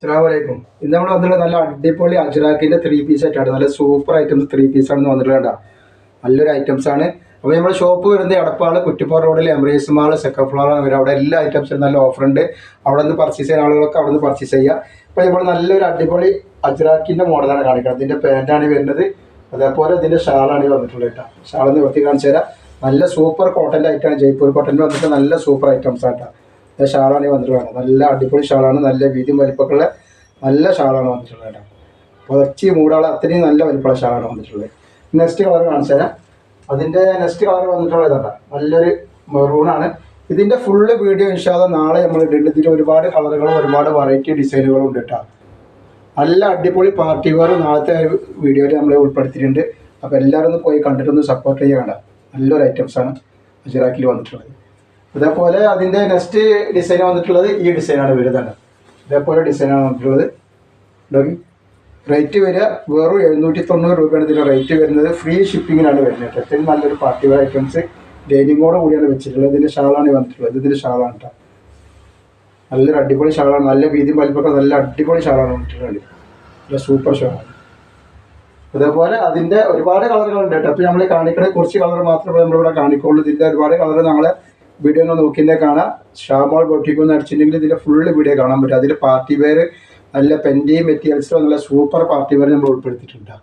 അസ്സലാമലൈക്കും. ഇന്ന് നമ്മൾ വന്നിട്ടുള്ള നല്ല അടിപൊളി അജ്രാക്കിന്റെ 3 പീസ് ആയിട്ടാണ്. നല്ല സൂപ്പർ ഐറ്റംസ് 3 പീസ് ആണ് വന്നിട്ടുള്ളത്. നല്ലൊരു ഐറ്റംസ് ആണ്. അപ്പോൾ നമ്മുടെ ഷോപ്പ് വരുന്നത് എടപ്പാള് കുറ്റിപ്പാറ റോഡിൽ എംറേസ് മാൾ സെക്കൻഡ് ഫ്ലോർ ആണ്. അവിടെ എല്ലാ ഐറ്റംസിനും നല്ല ഓഫർ ഉണ്ട്. അവിടെ നിന്ന് പർച്ചേസ് ചെയ്യുന്ന ആളുകളൊക്കെ അവിടെ നിന്ന് പർച്ചേസ് ചെയ്യുക. അപ്പോൾ നമ്മൾ നല്ലൊരു അടിപൊളി അജ്രാക്കിന്റെ മോഡലാണ് കാണിക്കുന്നത്. ഇതിന്റെ പാൻറ്റാണ് വരുന്നത്, അതേപോലെ ഇതിന്റെ ഷാളാണ് വന്നിട്ടുള്ളത് കേട്ടോ. ഷാൾ നിവർത്തി കാണിച്ചു തരാം. നല്ല സൂപ്പർ കോട്ടൻ്റെ ഐറ്റമാണ്. ജയ്പൂർ കോട്ടൻ്റെ വന്നിട്ട് നല്ല സൂപ്പർ ഐറ്റംസ് ആട്ടോ. ഷാളാണ് വന്നിട്ടുള്ളത്. നല്ല അടിപൊളി ഷാളാണ്. നല്ല വീതിയും വലിപ്പമുള്ള നല്ല ഷാളാണ് വന്നിട്ടുള്ളത് കേട്ടോ. പുതച്ച് മൂടാളെ അത്രയും നല്ല വലിപ്പമുള്ള ഷാളാണ് വന്നിട്ടുള്ളത്. നെക്സ്റ്റ് കളർ കാണിച്ചു തരാം. അതിൻ്റെ നെക്സ്റ്റ് കളർ വന്നിട്ടുള്ളത് ഇതാ, നല്ലൊരു മെറൂണാണ്. ഇതിൻ്റെ ഫുള്ള് വീഡിയോ ഇൻഷാല്ലാ നാളെ നമ്മൾ ഇടുന്നുണ്ട്. ഇതിൽ ഒരുപാട് കളറുകളും ഒരുപാട് വെറൈറ്റി ഡിസൈനുകളും ഉണ്ട് കേട്ടോ. നല്ല അടിപൊളി പാർട്ടി വെയർ നാളത്തെ വീഡിയോയിൽ നമ്മൾ ഉൾപ്പെടുത്തിയിട്ടുണ്ട്. അപ്പോൾ എല്ലാവരും ഒന്ന് പോയി കണ്ടിട്ടൊന്ന് സപ്പോർട്ട് ചെയ്യേണ്ട നല്ലൊരു ഐറ്റംസാണ് അജ്രാക്കിൽ വന്നിട്ടുള്ളത്. ഇതേപോലെ അതിൻ്റെ നെക്സ്റ്റ് ഡിസൈൻ വന്നിട്ടുള്ളത് ഈ ഡിസൈനാണ് വരുന്നത്. ഇതേപോലെ ഡിസൈനാണ് വന്നിട്ടുള്ളത്. റേറ്റ് വരിക വെറും 790 രൂപയാണ് ഇതിൻ്റെ റേറ്റ് വരുന്നത്. ഫ്രീ ഷിപ്പിങ്ങിനാണ് വരുന്നത്. ഏറ്റവും നല്ലൊരു പാർട്ടി വെയർ ഐറ്റംസ് ഡൈനിങ്ങോട് കൂടിയാണ് വെച്ചിട്ടുള്ളത്. ഇതിൻ്റെ ഷാളാണ് വന്നിട്ടുള്ളത്. ഇതിൻ്റെ ഷാളാണ് കേട്ടോ. നല്ലൊരു അടിപൊളി ഷാളാണ്. നല്ല വീതി വലിപ്പൊക്കെ നല്ല അടിപൊളി ഷാളാണ് വന്നിട്ടുള്ളത്. നല്ല സൂപ്പർ ഷാളാണ്. അതേപോലെ അതിൻ്റെ ഒരുപാട് കളറുകളുണ്ട് കേട്ടോ. അപ്പോൾ നമ്മൾ കാണിക്കുന്ന കുറച്ച് കളർ മാത്രമേ നമ്മളിവിടെ കാണിക്കുള്ളൂ. ഇതിൻ്റെ ഒരുപാട് കളർ നമ്മളെ വീഡിയോ ഒന്ന് നോക്കിയേ കാണാം. ഷാമോൾ ബൊട്ടിക്ക് ഒന്ന് അടിച്ചിട്ടുണ്ടെങ്കിൽ ഇതിൻ്റെ ഫുള്ള് വീഡിയോ കാണാൻ പറ്റും. അതിൽ പാർട്ടി വെയർ നല്ല പെൻറ്റിയും മെറ്റീരിയൽസും നല്ല സൂപ്പർ പാർട്ടി വെയർ നമ്മൾ ഉൾപ്പെടുത്തിയിട്ടുണ്ട്.